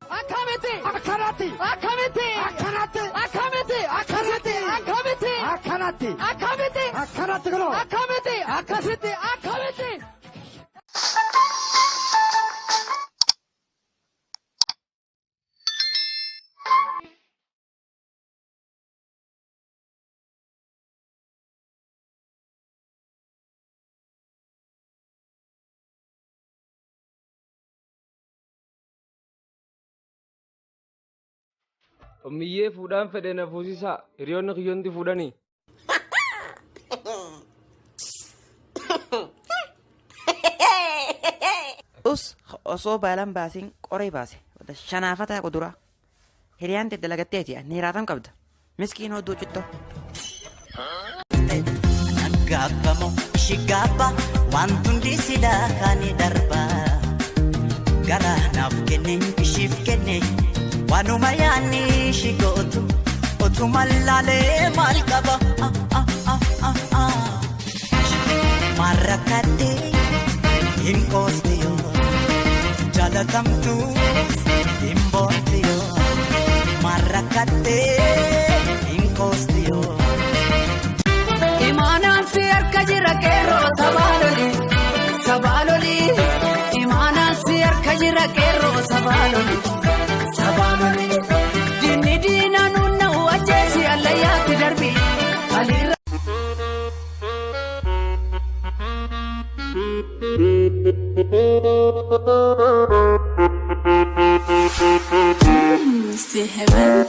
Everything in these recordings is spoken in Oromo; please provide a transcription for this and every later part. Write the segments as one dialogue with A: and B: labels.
A: Akamete.
B: Akanati.
A: Akamete.
B: Akanati.
A: Akamete. Akamete. Akamete.
B: Akanati.
A: Akamete.
B: Akanati karo.
A: Akamete. Akasete. Akamete.
C: Omiyyee fuudhaan fedhe na fuusisaa hiriyoonni kiyyoonti fuudhanii.
D: Osoo baalan baasiin qoree baase shanaafataa kuduraa hiriyaan dalagattee ni raafam qabda miskiin hodduu cittoo.
E: Naggaabbamoo shigaabba wantundi sidaa kaanii darbaa garaa naaf kenne ishiif kenne waanuma yaanni shigootu otuma laalee maal qaba marrakkadhee hin qoostiyoo jaalatamtuu hin boontiyoo marrakkadhee hin qoostiyoo.
A: Imaanaan si harka jira qeerroo sabaaloli sabaaloli imaanaan si harka jira qeerroo sabaaloli sabaaloli diinni diina nunna ajjeesi allayyaatti darbi aliirra.
F: Still heaven.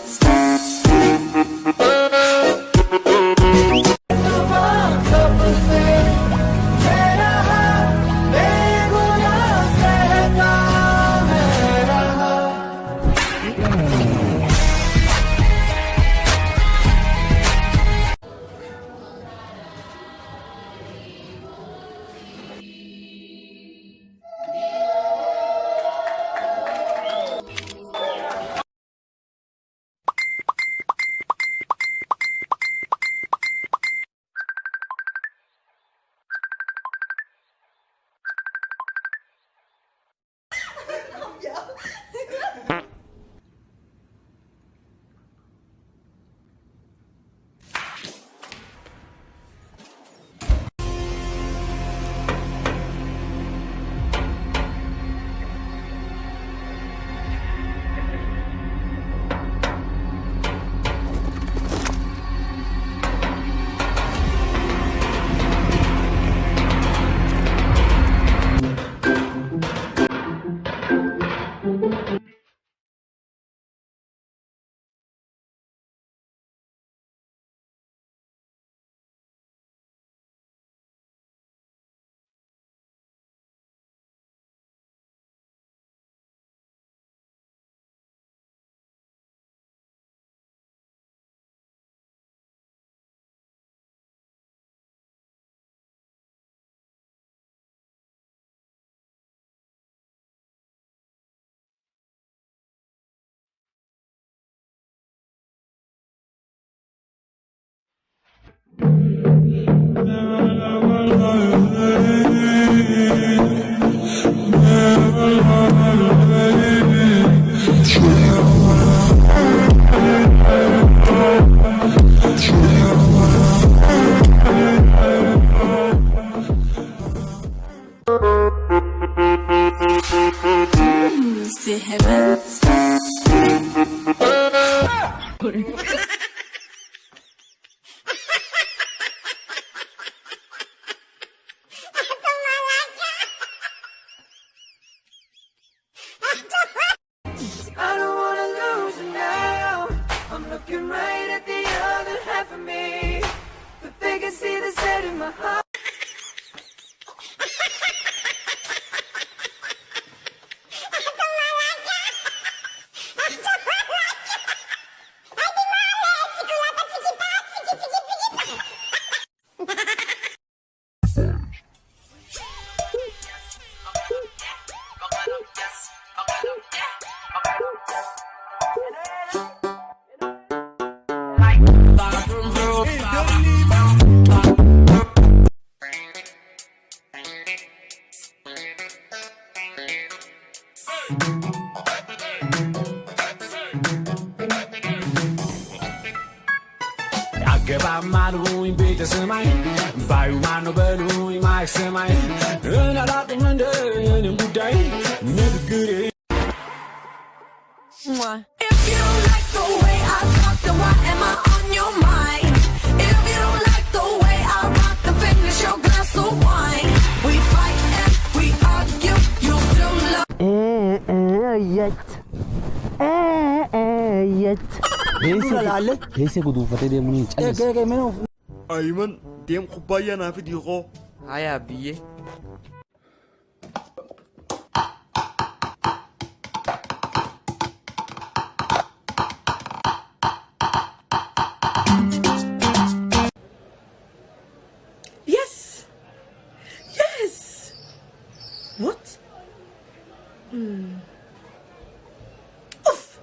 F: Still heaven.
A: I don't wanna lose you now. I'm looking right at the other half of me, but they can see the set in my heart.
G: አገባማሉኝ ቤተ ሰማይ ባዩ ማነው በሉኝ ማይሰማይ እናላቅም እንደ የኔም ጉዳይ ንግግሬ
F: If you don't like the way I talk, then why am I on your mind? If you don't like the way I rock, then finish your glass of wine. We fight and we argue, you still love.
H: Keessa guduufatee deemuun hin callisu.
I: Ayman deem kubbaayyaa naaf dhiiqoo.
D: Hayaa biyyee.
A: Yes! Yes! What? Oof!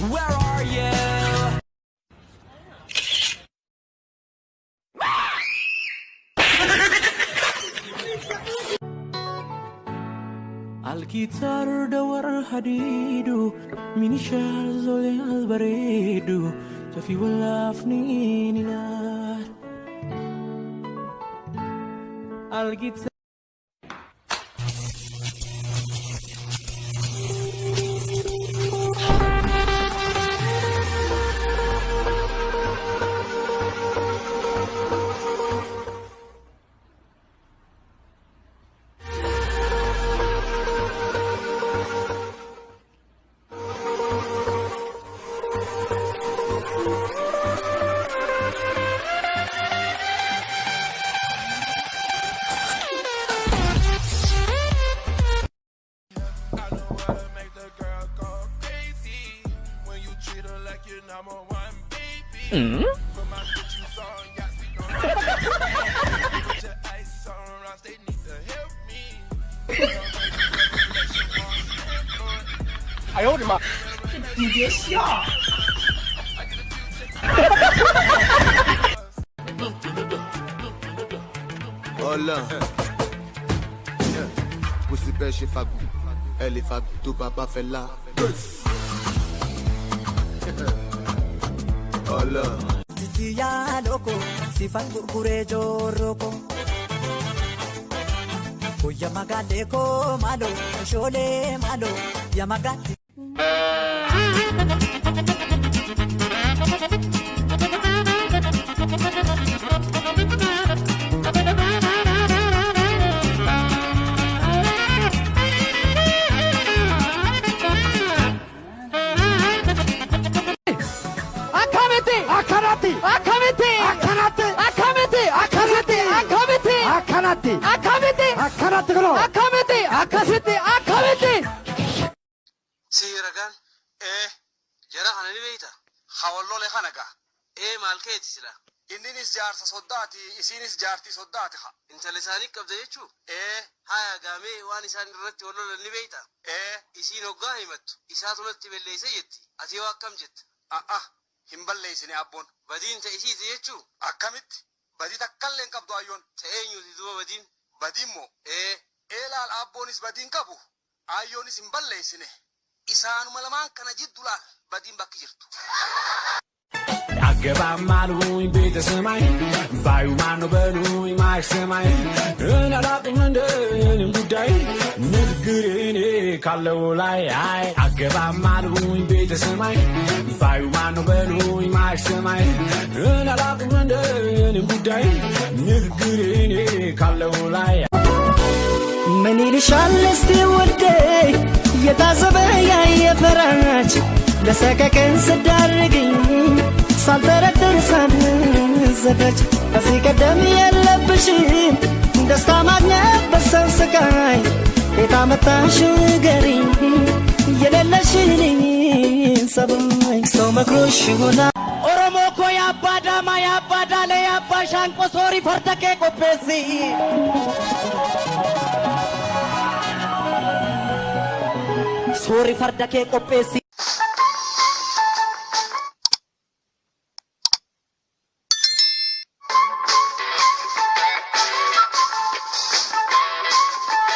G: Where are you? الجيتار دور حديده من الشاذ البريد شافي ولا فنين نار الجيتار
I: Hola. Pussy bêche fago. Elle est fago, tout papa fait là. Hola.
E: Titiya loko, sifat gurgure joroko. Kuya magale ko malo, shole malo, ya magati.
I: Siiragaan jara kana ni beeyta hawalloole kana gaa maal keeti sila inninis jaarsa soddaati isiinis jaartii soddaati ha intala isaanii qabda jechuu haya gaamee waan isaan irratti wallolan ni beeyta isiin hoggaa himattu isaatu natti balleeyse jetti ati yoo akkam jetta hin balleeysine abboon badiin ta'e isiiti jechuu akkamitti badii takkallee hin qabdu ayyoon ta'eenyuuti duba badiin moo laal abboonis badiin qabu ayyoonis hin balleeysine isaanuma lamaan kana jiddu laal badiin bakki jirtu.
G: አገባማሉኝ ቤተ ሰማይ ባዩ ማነው በሉኝ ማይሰማይ እናላቅም እንደ የኔም ጉዳይ ንግግሬ እኔ ካለው ላይ አይ አገባማሉኝ ቤተ ሰማይ ባዩ ማነው በሉኝ ማይሰማይ እናላቅም እንደ የኔም ጉዳይ ንግግሬ እኔ ካለው ላይ
E: ምን ይልሻል እስቲ ውዴ የታዘበ ያየ ፈራች ለሰከከን ስዳርግኝ ሳልጠረጥር ሳልዘጋጅ ከዚህ ቀደም የለብሽም ደስታ ማግኘት በሰው ስቃይ የታመጣሽ ንገሪኝ የሌለሽን ሰብኝ ሰው መክሮሽ ይሆናል ኦሮሞ እኮ ያባዳማ ያባዳለ ያባሻንቆ ሶሪ ፈርተኬ ቆፔሲ ሶሪ ፈርደኬ ቆፔሲ